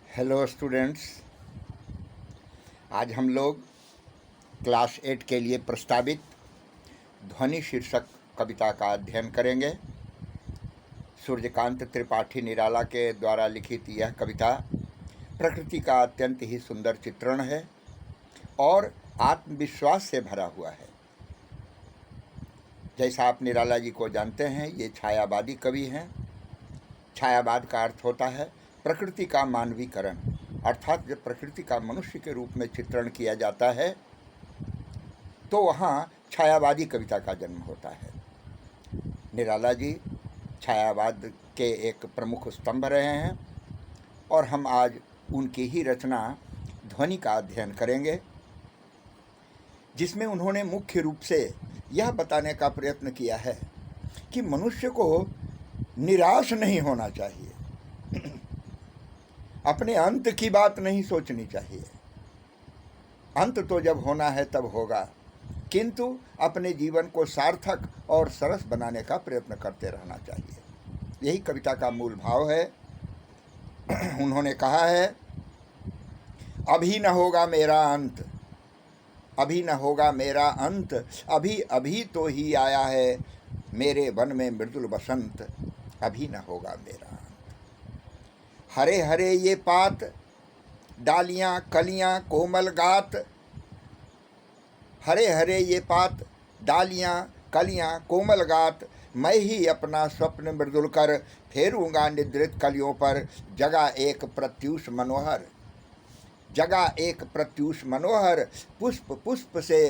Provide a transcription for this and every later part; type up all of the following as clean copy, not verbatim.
Hello students. आज हम लोग क्लास 8 के लिए प्रस्तावित ध्वनि शीर्षक कविता का अध्ययन करेंगे। सूर्यकांत त्रिपाठी निराला के द्वारा लिखित यह कविता प्रकृति का अत्यंत ही सुंदर चित्रण है और आत्मविश्वास से भरा हुआ है। जैसा आप निराला जी को जानते हैं, ये छायावादी कवि हैं। छायावाद का अर्थ होता है प्रकृति का मानवीकरण, अर्थात जब प्रकृति का मनुष्य के रूप में चित्रण किया जाता है तो वहाँ छायावादी कविता का जन्म होता है। निराला जी छायावाद के एक प्रमुख स्तंभ रहे हैं और हम आज उनकी ही रचना ध्वनि का अध्ययन करेंगे, जिसमें उन्होंने मुख्य रूप से यह बताने का प्रयत्न किया है कि मनुष्य को निराश नहीं होना चाहिए, अपने अंत की बात नहीं सोचनी चाहिए। अंत तो जब होना है तब होगा, किंतु अपने जीवन को सार्थक और सरस बनाने का प्रयत्न करते रहना चाहिए। यही कविता का मूल भाव है। उन्होंने कहा है, अभी न होगा मेरा अंत, अभी न होगा मेरा अंत, अभी अभी तो ही आया है मेरे वन में मृदुल बसंत, अभी न होगा मेरा अंत। हरे हरे ये पात, डालियाँ कलियाँ कोमल गात, हरे हरे ये पात, डालियाँ कलियाँ कोमल गात, मैं ही अपना स्वप्न मृदुल कर फेरूंगा निद्रित कलियों पर, जगह एक प्रत्यूष मनोहर, जगह एक प्रत्यूष मनोहर, पुष्प पुष्प से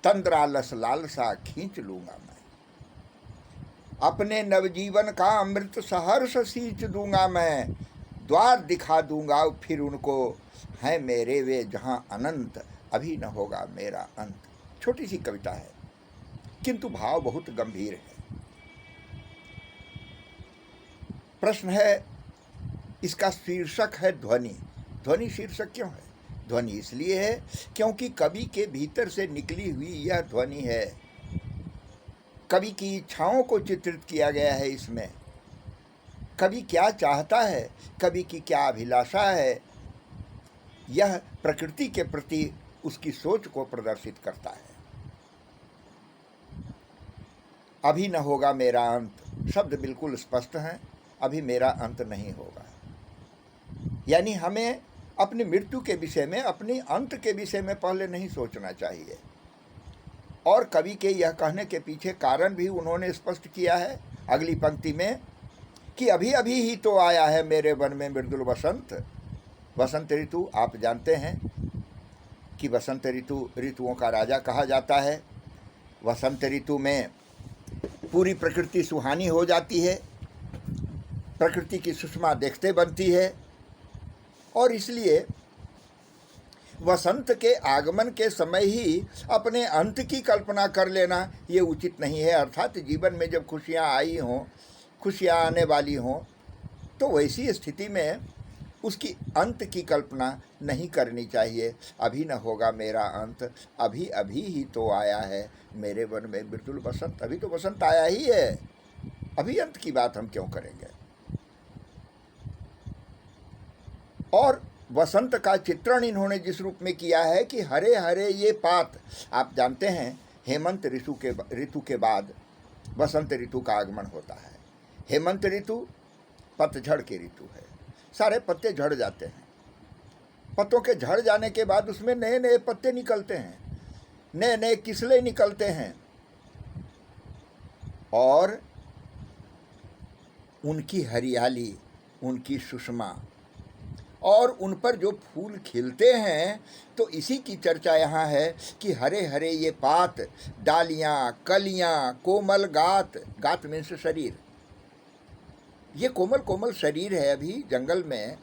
तंद्रा लस लालसा खींच लूँगा मैं, अपने नवजीवन का अमृत सहर्ष सींच दूंगा मैं, द्वार दिखा दूंगा फिर उनको, हैं मेरे वे जहां अनंत, अभी न होगा मेरा अंत। छोटी सी कविता है किंतु भाव बहुत गंभीर है। प्रश्न है, इसका शीर्षक है ध्वनि। ध्वनि शीर्षक क्यों है? ध्वनि इसलिए है क्योंकि कवि के भीतर से निकली हुई यह ध्वनि है। कवि की इच्छाओं को चित्रित किया गया है इसमें। कवि क्या चाहता है, कवि की क्या अभिलाषा है, यह प्रकृति के प्रति उसकी सोच को प्रदर्शित करता है। अभी न होगा मेरा अंत, शब्द बिल्कुल स्पष्ट हैं, अभी मेरा अंत नहीं होगा। यानी हमें अपनी मृत्यु के विषय में, अपने अंत के विषय में पहले नहीं सोचना चाहिए। और कवि के यह कहने के पीछे कारण भी उन्होंने स्पष्ट किया है अगली पंक्ति में कि अभी अभी ही तो आया है मेरे वन में मृदुल बसंत। वसंत ऋतु, आप जानते हैं कि वसंत ऋतु ऋतुओं का राजा कहा जाता है। वसंत ऋतु में पूरी प्रकृति सुहानी हो जाती है, प्रकृति की सुषमा देखते बनती है, और इसलिए वसंत के आगमन के समय ही अपने अंत की कल्पना कर लेना ये उचित नहीं है। अर्थात जीवन में जब खुशियाँ आई हों, खुशियाँ आने वाली हों, तो वैसी स्थिति में उसकी अंत की कल्पना नहीं करनी चाहिए। अभी न होगा मेरा अंत, अभी अभी ही तो आया है मेरे वन में मृदुल बसंत। अभी तो बसंत आया ही है, अभी अंत की बात हम क्यों करेंगे। और वसंत का चित्रण इन्होंने जिस रूप में किया है कि हरे हरे ये पात, आप जानते हैं हेमंत ऋतु के बाद वसंत ऋतु का आगमन होता है। हेमंत ऋतु पतझड़ की ऋतु है, सारे पत्ते झड़ जाते हैं। पत्तों के झड़ जाने के बाद उसमें नए नए पत्ते निकलते हैं, नए नए किस्ले निकलते हैं, और उनकी हरियाली, उनकी सुषमा और उन पर जो फूल खिलते हैं, तो इसी की चर्चा यहाँ है कि हरे हरे ये पात, डालियाँ कलियाँ कोमल गात, गात मीन्स शरीर, ये कोमल कोमल शरीर है। अभी जंगल में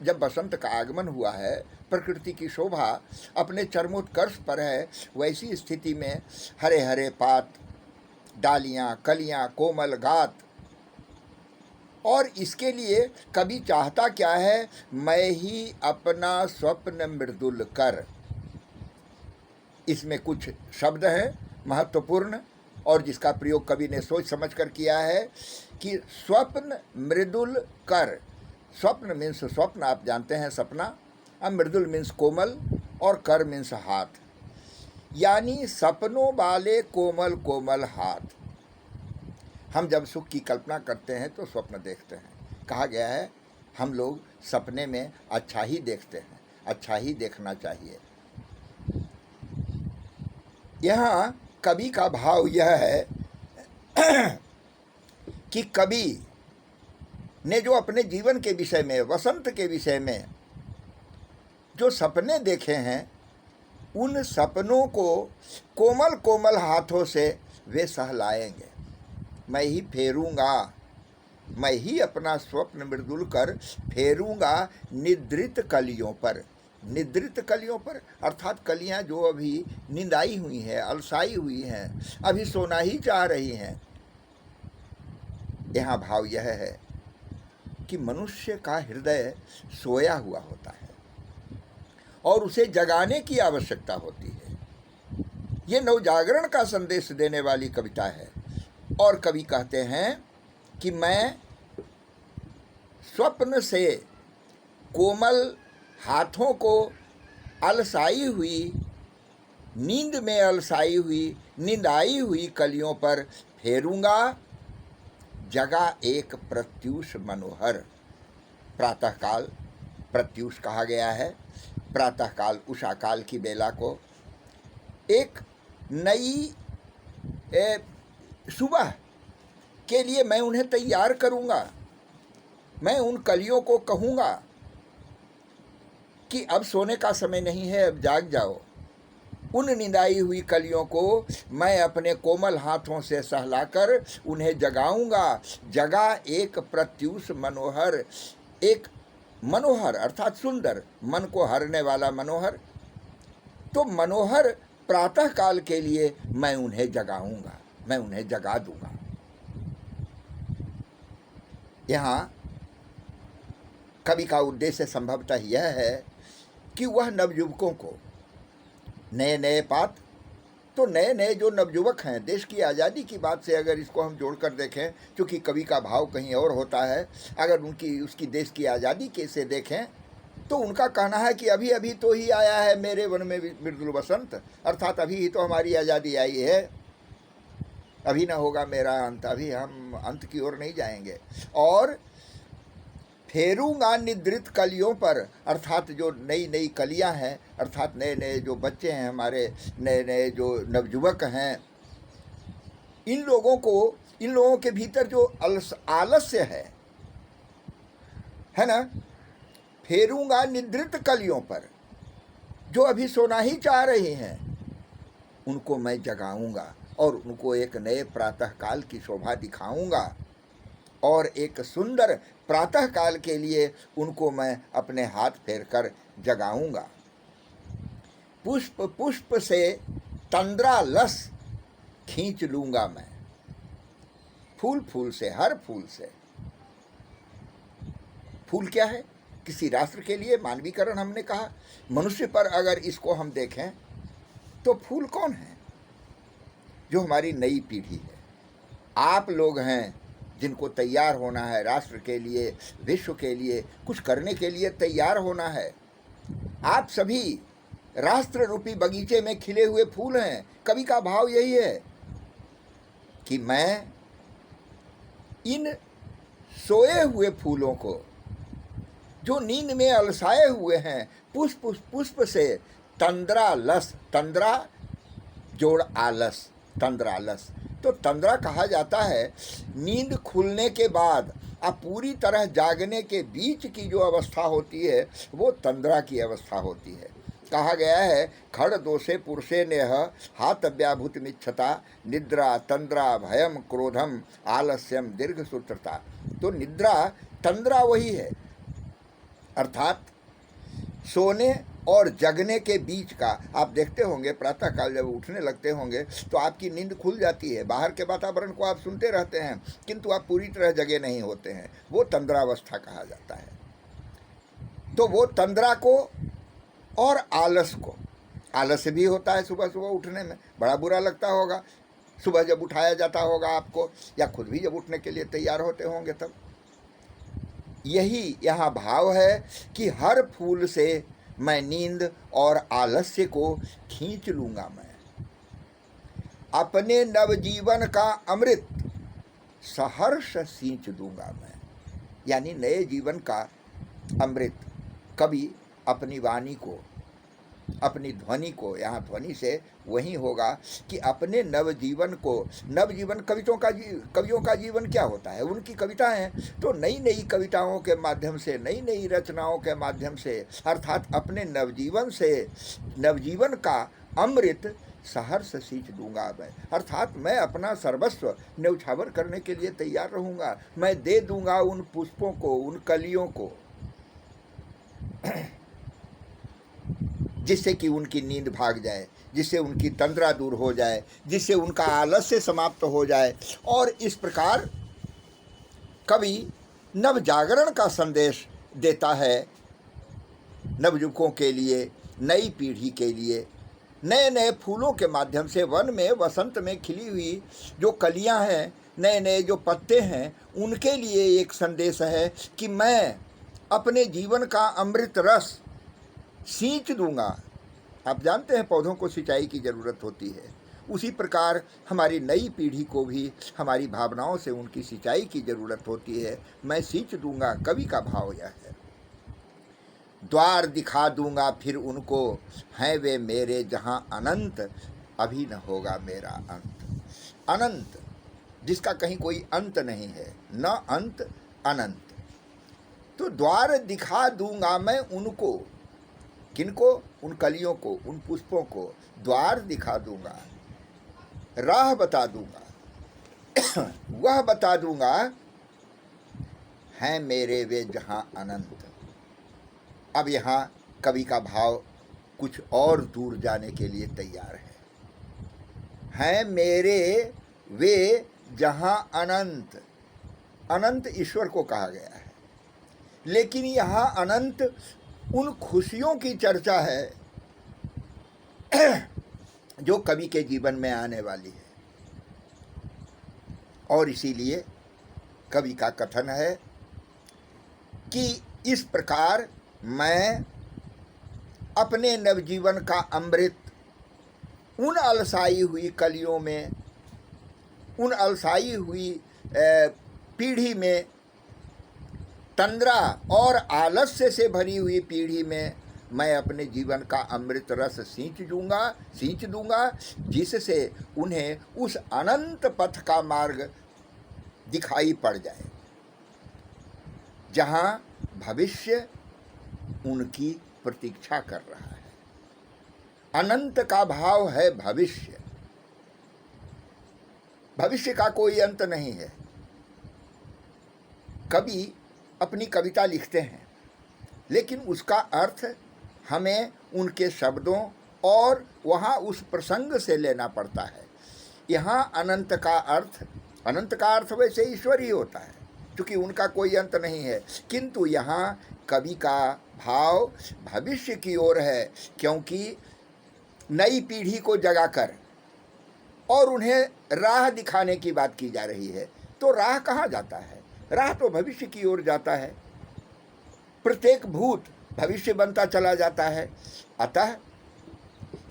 जब बसंत का आगमन हुआ है, प्रकृति की शोभा अपने चरमोत्कर्ष पर है, वैसी स्थिति में हरे हरे पात, डालियाँ कलियाँ कोमल गात। और इसके लिए कवि चाहता क्या है, मैं ही अपना स्वप्न मृदुल कर। इसमें कुछ शब्द हैं महत्वपूर्ण और जिसका प्रयोग कवि ने सोच समझ कर किया है कि स्वप्न मृदुल कर, स्वप्न मीन्स स्वप्न, आप जानते हैं सपना। अब मृदुल मीन्स कोमल और कर मीन्स हाथ, यानी सपनों वाले कोमल कोमल हाथ। हम जब सुख की कल्पना करते हैं तो स्वप्न देखते हैं। कहा गया है हम लोग सपने में अच्छा ही देखते हैं, अच्छा ही देखना चाहिए। यहाँ कवि का भाव यह है कि कवि ने जो अपने जीवन के विषय में, वसंत के विषय में जो सपने देखे हैं, उन सपनों को कोमल कोमल हाथों से वे सहलाएंगे। मैं ही फेरूंगा, मैं ही अपना स्वप्न मृदुल कर फेरूंगा निद्रित कलियों पर। निद्रित कलियों पर अर्थात कलियां जो अभी निंदाई हुई हैं, अलसाई हुई हैं, अभी सोना ही चाह रही हैं। यहाँ भाव यह है कि मनुष्य का हृदय सोया हुआ होता है और उसे जगाने की आवश्यकता होती है। ये नवजागरण का संदेश देने वाली कविता है। और कवि कहते हैं कि मैं स्वप्न से कोमल हाथों को अलसाई हुई, नींद में अलसाई हुई, निंदाई हुई कलियों पर फेरूंगा, जगा एक प्रत्यूष मनोहर। प्रातःकाल प्रत्यूष कहा गया है। प्रातःकाल उषा काल की बेला को एक नई सुबह के लिए मैं उन्हें तैयार करूंगा। मैं उन कलियों को कहूंगा कि अब सोने का समय नहीं है, अब जाग जाओ। उन निंदाई हुई कलियों को मैं अपने कोमल हाथों से सहलाकर उन्हें जगाऊंगा। जगा एक प्रत्यूष मनोहर, एक मनोहर अर्थात सुंदर, मन को हरने वाला मनोहर। तो मनोहर प्रातः काल के लिए मैं उन्हें जगाऊंगा, मैं उन्हें जगा दूंगा। यहाँ कवि का उद्देश्य संभवतः यह है कि वह नवयुवकों को, नए नए पात, तो नए नए जो नवयुवक हैं, देश की आज़ादी की बात से अगर इसको हम जोड़कर देखें, क्योंकि कवि का भाव कहीं और होता है, अगर उसकी देश की आज़ादी कैसे देखें तो उनका कहना है कि अभी अभी तो ही आया है मेरे वन में मृदुल वसंत, अर्थात अभी ही तो हमारी आज़ादी आई है, अभी ना होगा मेरा अंत, अभी हम अंत की ओर नहीं जाएंगे। और फेरूंगा निद्रित कलियों पर, अर्थात जो नई नई कलियां हैं, अर्थात नए नए जो बच्चे हैं हमारे, नए नए जो नवयुवक हैं, इन लोगों के भीतर जो आलस्य है ना, फेरूंगा निद्रित कलियों पर, जो अभी सोना ही चाह रही हैं, उनको मैं जगाऊंगा और उनको एक नए प्रातःकाल की शोभा दिखाऊंगा और एक सुंदर प्रातःकाल के लिए उनको मैं अपने हाथ फेरकर जगाऊंगा। पुष्प पुष्प से तंद्रा लस खींच लूंगा मैं, फूल फूल से, हर फूल से। फूल क्या है? किसी राष्ट्र के लिए मानवीकरण हमने कहा। मनुष्य पर अगर इसको हम देखें तो फूल कौन है? जो हमारी नई पीढ़ी है। आप लोग हैं जिनको तैयार होना है राष्ट्र के लिए, विश्व के लिए कुछ करने के लिए तैयार होना है। आप सभी राष्ट्र रूपी बगीचे में खिले हुए फूल हैं। कवि का भाव यही है कि मैं इन सोए हुए फूलों को, जो नींद में अलसाए हुए हैं, पुष्प पुष्प से तंद्रा लस, तंद्रा जोड़ आलस, तंद्रालस। तो तंद्रा कहा जाता है नींद खुलने के बाद अब पूरी तरह जागने के बीच की जो अवस्था होती है, वो तंद्रा की अवस्था होती है। कहा गया है खड़ दोषे पुरुषे नेह हातव्याभूत मिच्छता निद्रा तंद्रा भयम क्रोधम आलस्यम दीर्घ सूत्रता। तो निद्रा तंद्रा वही है, अर्थात सोने और जगने के बीच का। आप देखते होंगे प्रातःकाल जब उठने लगते होंगे तो आपकी नींद खुल जाती है, बाहर के वातावरण को आप सुनते रहते हैं किंतु आप पूरी तरह जगे नहीं होते हैं, वो तंद्रावस्था कहा जाता है। तो वो तंद्रा को और आलस को, आलस भी होता है सुबह सुबह उठने में, बड़ा बुरा लगता होगा सुबह जब उठाया जाता होगा आपको, या खुद भी जब उठने के लिए तैयार होते होंगे तब। यही यहाँ भाव है कि हर फूल से मैं नींद और आलस्य को खींच लूँगा। मैं अपने नवजीवन का अमृत सहर्ष सींच दूंगा। मैं यानी नए जीवन का अमृत कभी अपनी वाणी को, अपनी ध्वनि को, यहाँ ध्वनि से वही होगा कि अपने नवजीवन को, नवजीवन कवियों का जीवन क्या होता है, उनकी कविताएं, तो नई नई कविताओं के माध्यम से, नई नई रचनाओं के माध्यम से, अर्थात अपने नवजीवन से, नवजीवन का अमृत सहर्ष सींच दूंगा। मैं अर्थात मैं अपना सर्वस्व न्यौछावर करने के लिए तैयार रहूँगा। मैं दे दूंगा उन पुष्पों को, उन कलियों को, जिससे कि उनकी नींद भाग जाए, जिससे उनकी तंद्रा दूर हो जाए, जिससे उनका आलस्य समाप्त हो जाए। और इस प्रकार कवि नव जागरण का संदेश देता है नवयुवकों के लिए, नई पीढ़ी के लिए। नए नए फूलों के माध्यम से, वन में वसंत में खिली हुई जो कलियां हैं, नए नए जो पत्ते हैं, उनके लिए एक संदेश है कि मैं अपने जीवन का अमृत रस सींच दूंगा। आप जानते हैं पौधों को सिंचाई की ज़रूरत होती है, उसी प्रकार हमारी नई पीढ़ी को भी हमारी भावनाओं से उनकी सिंचाई की ज़रूरत होती है। मैं सींच दूंगा, कवि का भाव यह है। द्वार दिखा दूंगा फिर उनको, हैं वे मेरे जहां अनंत, अभी न होगा मेरा अंत। अनंत जिसका कहीं कोई अंत नहीं है, न अंत अनंत। तो द्वार दिखा दूंगा मैं उनको, किनको? उन कलियों को, उन पुष्पों को द्वार दिखा दूंगा, राह बता दूंगा वह बता दूंगा, हैं मेरे वे जहां अनंत। अब यहाँ कवि का भाव कुछ और दूर जाने के लिए तैयार है। हैं मेरे वे जहाँ अनंत, अनंत ईश्वर को कहा गया है, लेकिन यहाँ अनंत उन खुशियों की चर्चा है जो कवि के जीवन में आने वाली है। और इसीलिए कवि का कथन है कि इस प्रकार मैं अपने नवजीवन का अमृत उन अलसाई हुई कलियों में, उन अलसाई हुई पीढ़ी में, तंद्रा और आलस्य से भरी हुई पीढ़ी में मैं अपने जीवन का अमृत रस सींच दूंगा, जिससे उन्हें उस अनंत पथ का मार्ग दिखाई पड़ जाए, जहाँ भविष्य उनकी प्रतीक्षा कर रहा है। अनंत का भाव है भविष्य। भविष्य का कोई अंत नहीं है। कवि अपनी कविता लिखते हैं, लेकिन उसका अर्थ हमें उनके शब्दों और वहाँ उस प्रसंग से लेना पड़ता है। यहाँ अनंत का अर्थ वैसे ईश्वर ही होता है, क्योंकि उनका कोई अंत नहीं है, किंतु यहाँ कवि का भाव भविष्य की ओर है, क्योंकि नई पीढ़ी को जगाकर और उन्हें राह दिखाने की बात की जा रही है। तो राह कहाँ जाता है? राह तो भविष्य की ओर जाता है। प्रत्येक भूत भविष्य बनता चला जाता है। अतः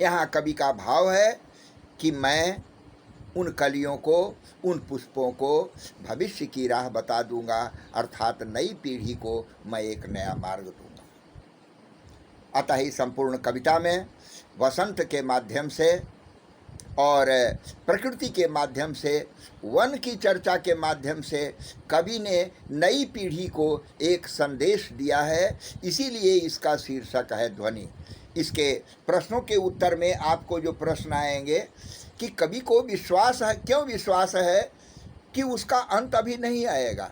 यहाँ कवि का भाव है कि मैं उन कलियों को, उन पुष्पों को भविष्य की राह बता दूंगा, अर्थात नई पीढ़ी को मैं एक नया मार्ग दूंगा। अतः ही संपूर्ण कविता में वसंत के माध्यम से और प्रकृति के माध्यम से, वन की चर्चा के माध्यम से कवि ने नई पीढ़ी को एक संदेश दिया है। इसीलिए इसका शीर्षक है ध्वनि। इसके प्रश्नों के उत्तर में आपको जो प्रश्न आएंगे कि कवि को विश्वास है, क्यों विश्वास है कि उसका अंत अभी नहीं आएगा?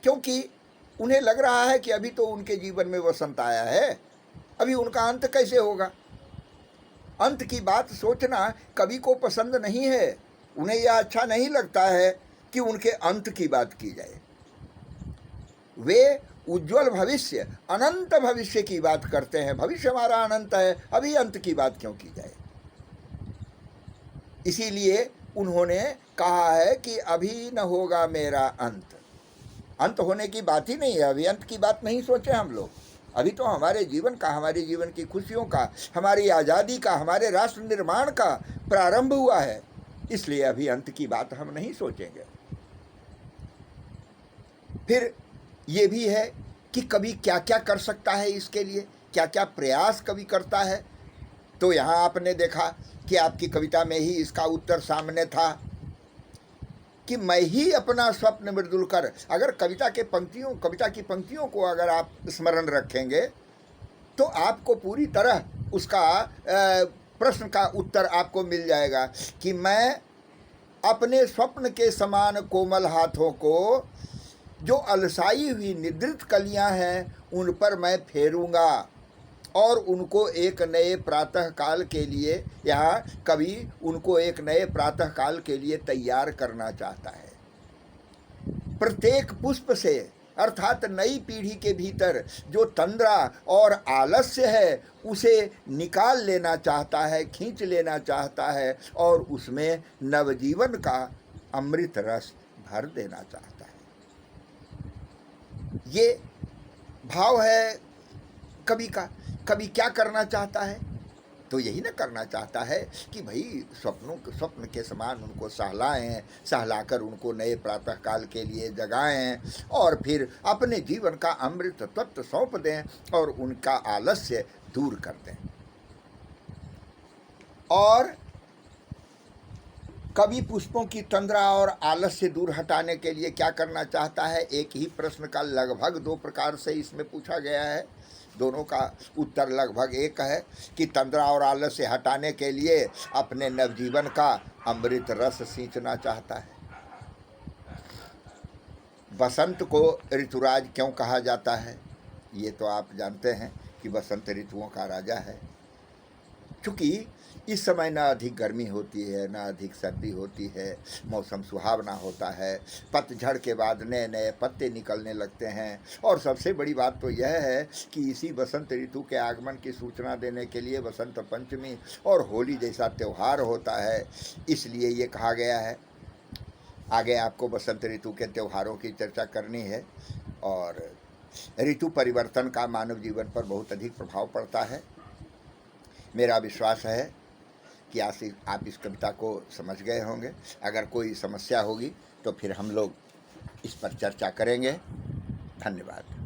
क्योंकि उन्हें लग रहा है कि अभी तो उनके जीवन में वसंत आया है, अभी उनका अंत कैसे होगा? अंत की बात सोचना कवि को पसंद नहीं है। उन्हें यह अच्छा नहीं लगता है कि उनके अंत की बात की जाए। वे उज्जवल भविष्य, अनंत भविष्य की बात करते हैं। भविष्य हमारा अनंत है, अभी अंत की बात क्यों की जाए? इसीलिए उन्होंने कहा है कि अभी न होगा मेरा अंत। अंत होने की बात ही नहीं है, अभी अंत की बात नहीं सोचे हम लोग। अभी तो हमारे जीवन का, हमारे जीवन की खुशियों का, हमारी आज़ादी का, हमारे राष्ट्र निर्माण का प्रारंभ हुआ है, इसलिए अभी अंत की बात हम नहीं सोचेंगे। फिर ये भी है कि कवि क्या क्या कर सकता है, इसके लिए क्या क्या प्रयास कवि करता है। तो यहाँ आपने देखा कि आपकी कविता में ही इसका उत्तर सामने था कि मैं ही अपना स्वप्न मृदुल कर। अगर कविता की पंक्तियों को अगर आप स्मरण रखेंगे तो आपको पूरी तरह उसका प्रश्न का उत्तर आपको मिल जाएगा कि मैं अपने स्वप्न के समान कोमल हाथों को, जो अलसाई हुई निद्रित कलियां हैं, उन पर मैं फेरूंगा और उनको एक नए प्रातः काल के लिए, यहाँ कवि उनको एक नए प्रातः काल के लिए तैयार करना चाहता है। प्रत्येक पुष्प से, अर्थात नई पीढ़ी के भीतर जो तंद्रा और आलस्य है उसे निकाल लेना चाहता है, खींच लेना चाहता है और उसमें नवजीवन का अमृत रस भर देना चाहता है। ये भाव है कवि का। कवि क्या करना चाहता है? तो यही ना करना चाहता है कि भाई स्वप्न के समान उनको सहलाएं, सहलाकर उनको नए प्रातः काल के लिए जगाएं और फिर अपने जीवन का अमृत तत्व सौंप दें और उनका आलस्य दूर कर दें। और कवि पुष्पों की तंद्रा और आलस्य दूर हटाने के लिए क्या करना चाहता है? एक ही प्रश्न का लगभग दो प्रकार से इसमें पूछा गया है, दोनों का उत्तर लगभग एक है कि तंद्रा और आलस्य हटाने के लिए अपने नवजीवन का अमृत रस सींचना चाहता है। बसंत को ऋतुराज क्यों कहा जाता है? ये तो आप जानते हैं कि बसंत ऋतुओं का राजा है, क्योंकि इस समय ना अधिक गर्मी होती है, ना अधिक सर्दी होती है, मौसम सुहावना होता है, पतझड़ के बाद नए नए पत्ते निकलने लगते हैं। और सबसे बड़ी बात तो यह है कि इसी बसंत ऋतु के आगमन की सूचना देने के लिए बसंत पंचमी और होली जैसा त्यौहार होता है, इसलिए ये कहा गया है। आगे आपको बसंत ऋतु के त्योहारों की चर्चा करनी है। और ऋतु परिवर्तन का मानव जीवन पर बहुत अधिक प्रभाव पड़ता है। मेरा विश्वास है कि आप इस कविता को समझ गए होंगे। अगर कोई समस्या होगी तो फिर हम लोग इस पर चर्चा करेंगे। धन्यवाद।